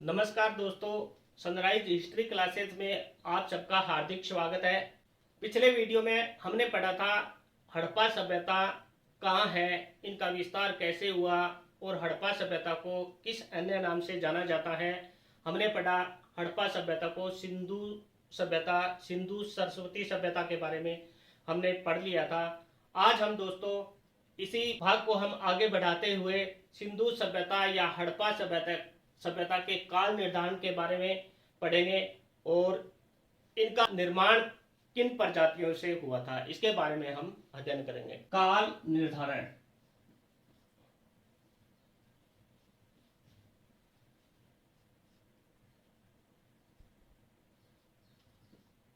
नमस्कार दोस्तों, sunrise history classes में आप सबका हार्दिक स्वागत है। पिछले वीडियो में हमने पढ़ा था हड़प्पा सभ्यता कहाँ है, इनका विस्तार कैसे हुआ और हड़प्पा सभ्यता को किस अन्य नाम से जाना जाता है। हमने पढ़ा हड़प्पा सभ्यता को सिंधु सभ्यता, सिंधु सरस्वती सभ्यता के बारे में हमने पढ़ लिया था। आज हम दोस्तों इसी भाग को हम आगे बढ़ाते हुए सिंधु सभ्यता या हड़प्पा सभ्यता के काल निर्धारण के बारे में पढ़ेंगे और इनका निर्माण किन प्रजातियों से हुआ था इसके बारे में हम अध्ययन करेंगे। काल निर्धारण।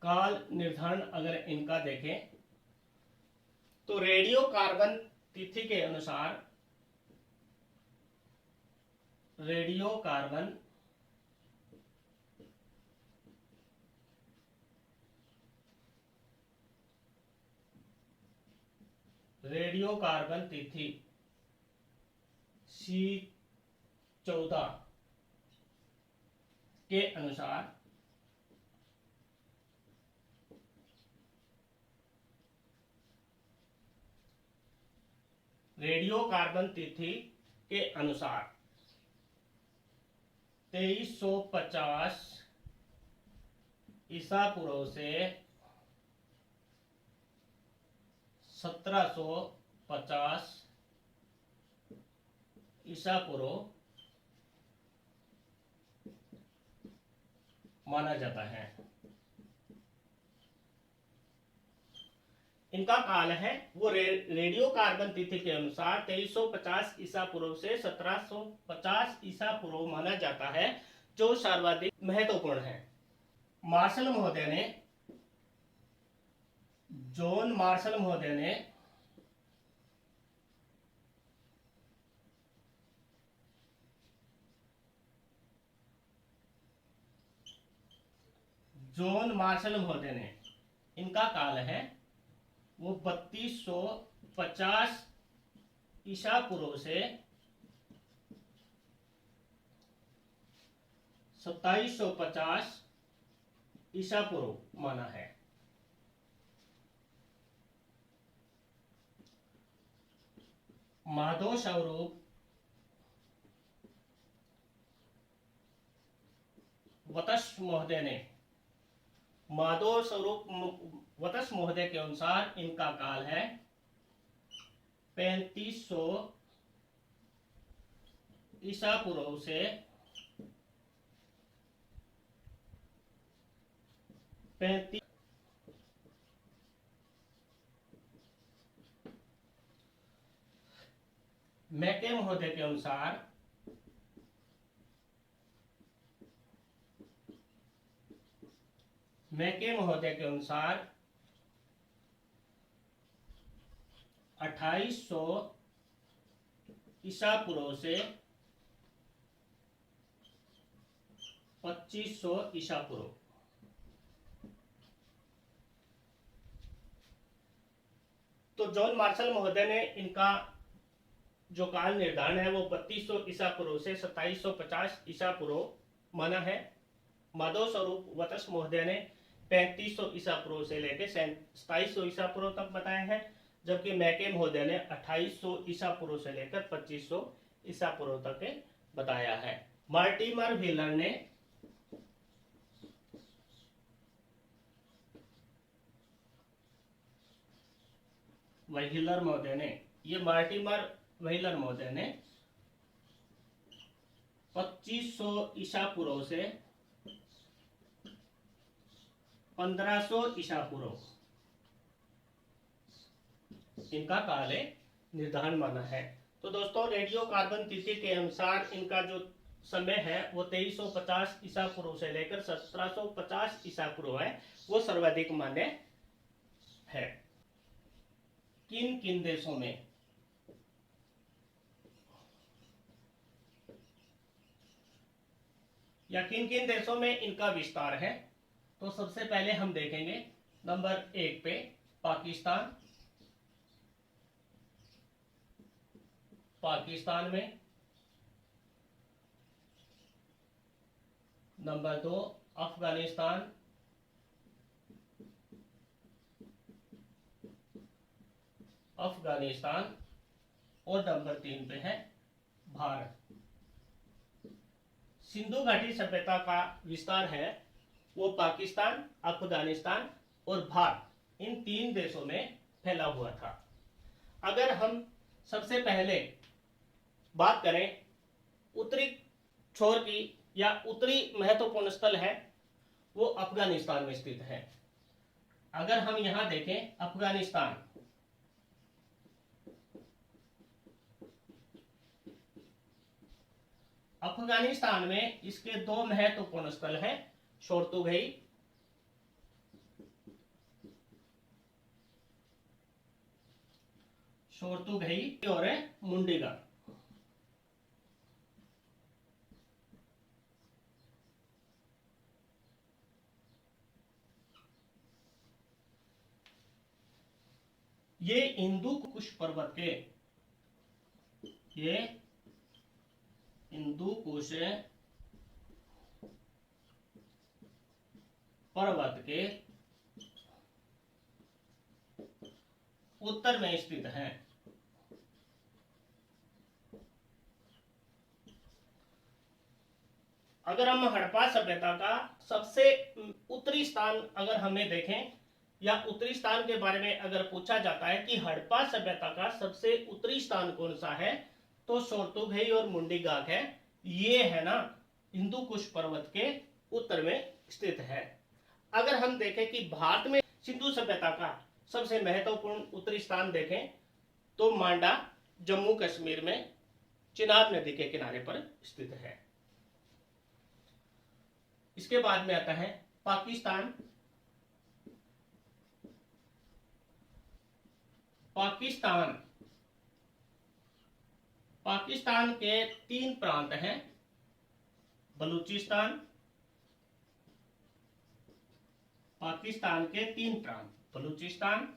काल निर्धारण अगर इनका देखें तो रेडियो कार्बन तिथि के अनुसार रेडियो कार्बन तिथि C14 के अनुसार रेडियो कार्बन तिथि के अनुसार 2350 ईसा पूर्व से 1750 ईसा पूर्व माना जाता है। इनका काल है वो रेडियो कार्बन तिथि के अनुसार 2350 ईसा पूर्व से 1750 ईसा पूर्व माना जाता है, जो सर्वाधिक महत्वपूर्ण है। मार्शल महोदय ने जॉन मार्शल महोदय ने इनका काल है वो 3250 ईसा पूर्व से 2750 ईसा पूर्व माना है। माधव स्वरूप वत्स महोदय के अनुसार इनका काल है 3500 ईसा पूर्व से 35 मैके महोदय के अनुसार मैके महोदय के अनुसार 2800 ईसा पूर्व से 2500 ईसा पूर्व। तो जॉन मार्शल महोदय ने इनका जो काल निर्धारण है वो 3200 ईसा पूर्व से 2750 ईसा पूर्व माना है। माधव स्वरूप वत्स महोदय ने 3500 ईसा पूर्व से लेकर 2700 ईसा पूर्व तक बताया है, जबकि मैके महोदय ने 2800 ईसा पूर्व से लेकर 2500 ईसा पूर्व तक बताया है। मार्टिमर व्हीलर ने मार्टिमर व्हीलर महोदय ने 2500 ईसा पूर्व से 1500 ईसा पूर्व इनका काल निर्धारण माना है। तो दोस्तों रेडियो कार्बन तिथि के अनुसार इनका जो समय है वो 2350 ईसा पूर्व से लेकर 1750 ईसा पूर्व है, वो सर्वाधिक मान्य है। किन किन देशों में या किन किन देशों में इनका विस्तार है, तो सबसे पहले हम देखेंगे नंबर 1 पे पाकिस्तान में नंबर 2 अफगानिस्तान, अफगानिस्तान, और नंबर 3 पे है भारत। सिंधु घाटी सभ्यता का विस्तार है वो पाकिस्तान, अफगानिस्तान और भारत, इन 3 देशों में फैला हुआ था। अगर हम सबसे पहले बात करें उत्तरी छोर की, या उत्तरी महत्वपूर्ण स्थल है वो अफगानिस्तान में स्थित है। अगर हम यहां देखें अफगानिस्तान, अफगानिस्तान में इसके 2 महत्वपूर्ण स्थल हैं, शोर्तुगई और मुंडीगा। ये हिंदू कुश पर्वत के, ये हिंदू कुश पर्वत के उत्तर में स्थित है। अगर हम हड़प्पा सभ्यता का सबसे उत्तरी स्थान अगर हमें देखें, या उत्तरी स्थान के बारे में अगर पूछा जाता है कि हड़प्पा सभ्यता का सबसे उत्तरी स्थान कौन सा है, तो शोर्तुगई और मुंडीगाग है। ये है ना हिंदू कुश पर्वत के उत्तर में स्थित है। अगर हम देखें कि भारत में सिंधु सभ्यता का सबसे महत्वपूर्ण उत्तरी स्थान देखें तो मांडा जम्मू कश्मीर में चिनाब नदी के किनारे पर स्थित है। इसके बाद में आता है पाकिस्तान। पाकिस्तान पाकिस्तान के 3 प्रांत हैं, बलूचिस्तान, पाकिस्तान के 3 प्रांत, बलूचिस्तान,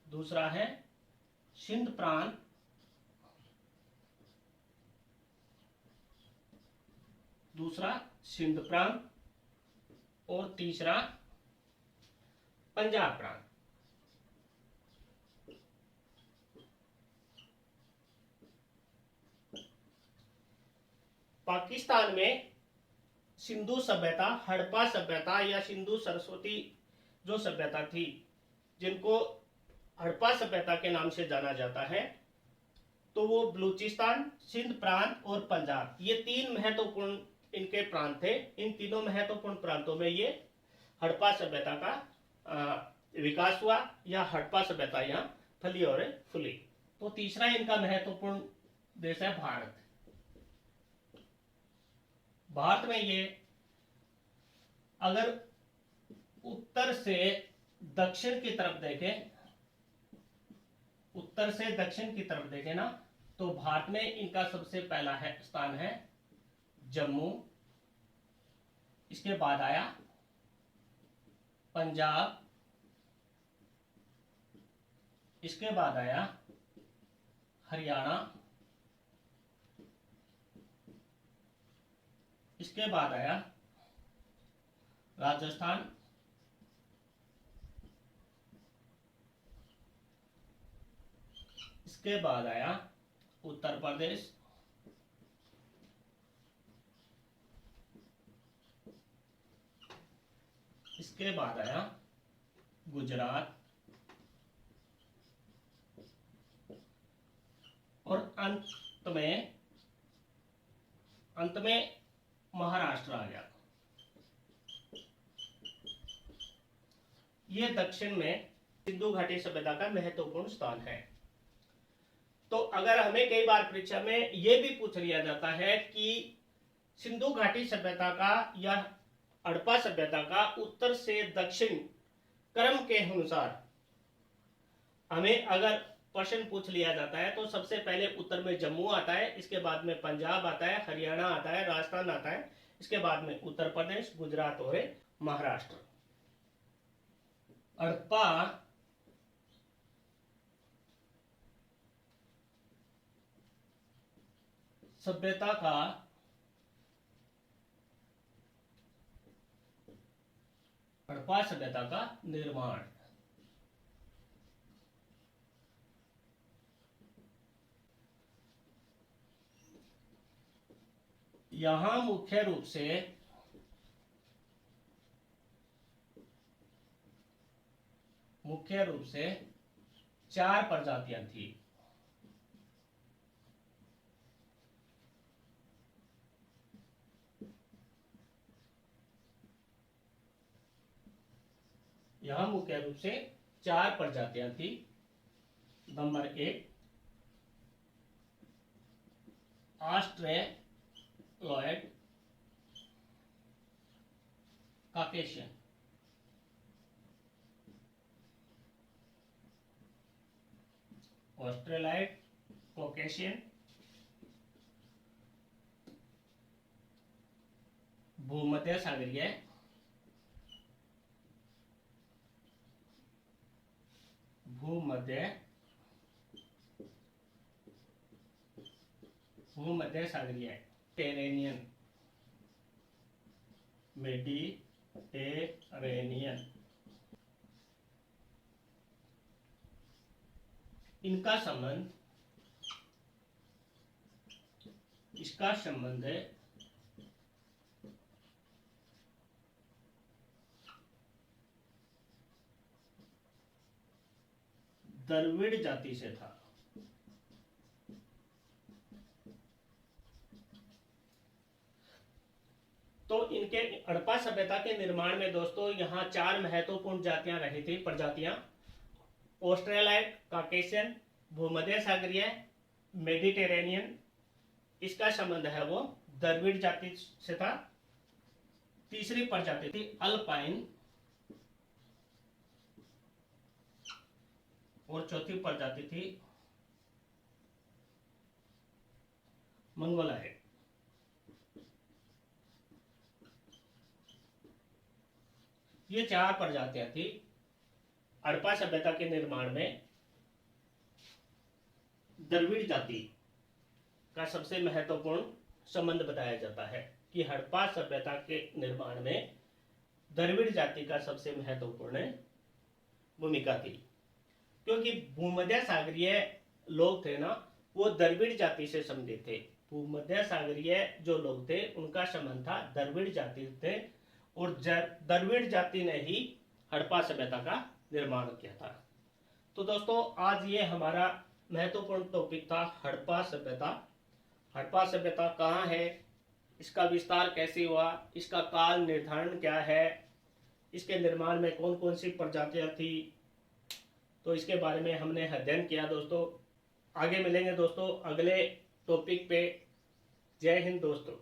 दूसरा है सिंध प्रांत, और तीसरा पंजाब प्रांत। पाकिस्तान में सिंधु सभ्यता, हड़प्पा सभ्यता या सिंधु सरस्वती जो सभ्यता थी, जिनको हड़प्पा सभ्यता के नाम से जाना जाता है, तो वो बलूचिस्तान, सिंध प्रांत और पंजाब, ये 3 महत्वपूर्ण इनके प्रांत थे। इन तीनों महत्वपूर्ण प्रांतों में ये हड़प्पा सभ्यता का विकास हुआ, या हड़प्पा सभ्यता यहाँ फली और फूली। तो तीसरा इनका महत्वपूर्ण देश है भारत। भारत में ये अगर उत्तर से दक्षिण की तरफ देखें, उत्तर से दक्षिण की तरफ देखें ना, तो भारत में इनका सबसे पहला स्थान है जम्मू, इसके बाद आया पंजाब, इसके बाद आया हरियाणा, इसके बाद आया राजस्थान, इसके बाद आया उत्तर प्रदेश, इसके बाद आया गुजरात, और अंत में महाराष्ट्र आ गया। ये दक्षिण में सिंधु घाटी सभ्यता का महत्वपूर्ण स्थान है। तो अगर हमें कई बार परीक्षा में यह भी पूछ लिया जाता है कि सिंधु घाटी सभ्यता का या हड़प्पा सभ्यता का उत्तर से दक्षिण क्रम के अनुसार हमें अगर प्रश्न पूछ लिया जाता है, तो सबसे पहले उत्तर में जम्मू आता है, इसके बाद में पंजाब आता है, हरियाणा आता है, राजस्थान आता है, इसके बाद में उत्तर प्रदेश, गुजरात और महाराष्ट्र। हड़प्पा सभ्यता का हड़प्पा सभ्यता का निर्माण। यहां मुख्य रूप से 4 प्रजातियां थी। यहां मुख्य रूप से 4 प्रजातियां थी। Number 1 Australoid Caucasian. Australoid Caucasian भूमध्य सागरीय, भूमध्य सागरीय टेरेनियन, मेडिटेरेनियन। इसका संबंध है द्रविड़ जाति से था। तो इनके हड़प्पा सभ्यता के निर्माण में दोस्तों यहाँ 4 महत्वपूर्ण जातियां रही थी, प्रजातियां। ऑस्ट्रेलॉयड काकेशियन, भूमध्य सागरीय, मेडिटेरेनियन। इसका संबंध है वो द्रविड़ जाति से था। तीसरी प्रजाति थी अल्पाइन, और चौथी प्रजाति थी मंगोलायड। ये 4 प्रजातियां थी। हड़प्पा सभ्यता के निर्माण में द्रविड़ जाति का सबसे महत्वपूर्ण संबंध बताया जाता है कि हड़प्पा सभ्यता के निर्माण में द्रविड़ जाति का सबसे महत्वपूर्ण भूमिका थी। क्योंकि भूमध्य सागरीय लोग थे ना, वो द्रविड़ जाति से संबंधित थे। भूमध्य सागरीय जो लोग थे उनका संबंध था द्रविड़ जाति थे, और द्रविड़ जाति ने ही हड़प्पा सभ्यता का निर्माण किया था। तो दोस्तों आज ये हमारा महत्वपूर्ण टॉपिक था हड़प्पा सभ्यता। हड़प्पा सभ्यता कहाँ है, इसका विस्तार कैसे हुआ, इसका काल निर्धारण क्या है, इसके निर्माण में कौन कौन सी प्रजातियां थी, तो इसके बारे में हमने अध्ययन किया दोस्तों। आगे मिलेंगे दोस्तों अगले टॉपिक पे। जय हिंद दोस्तों।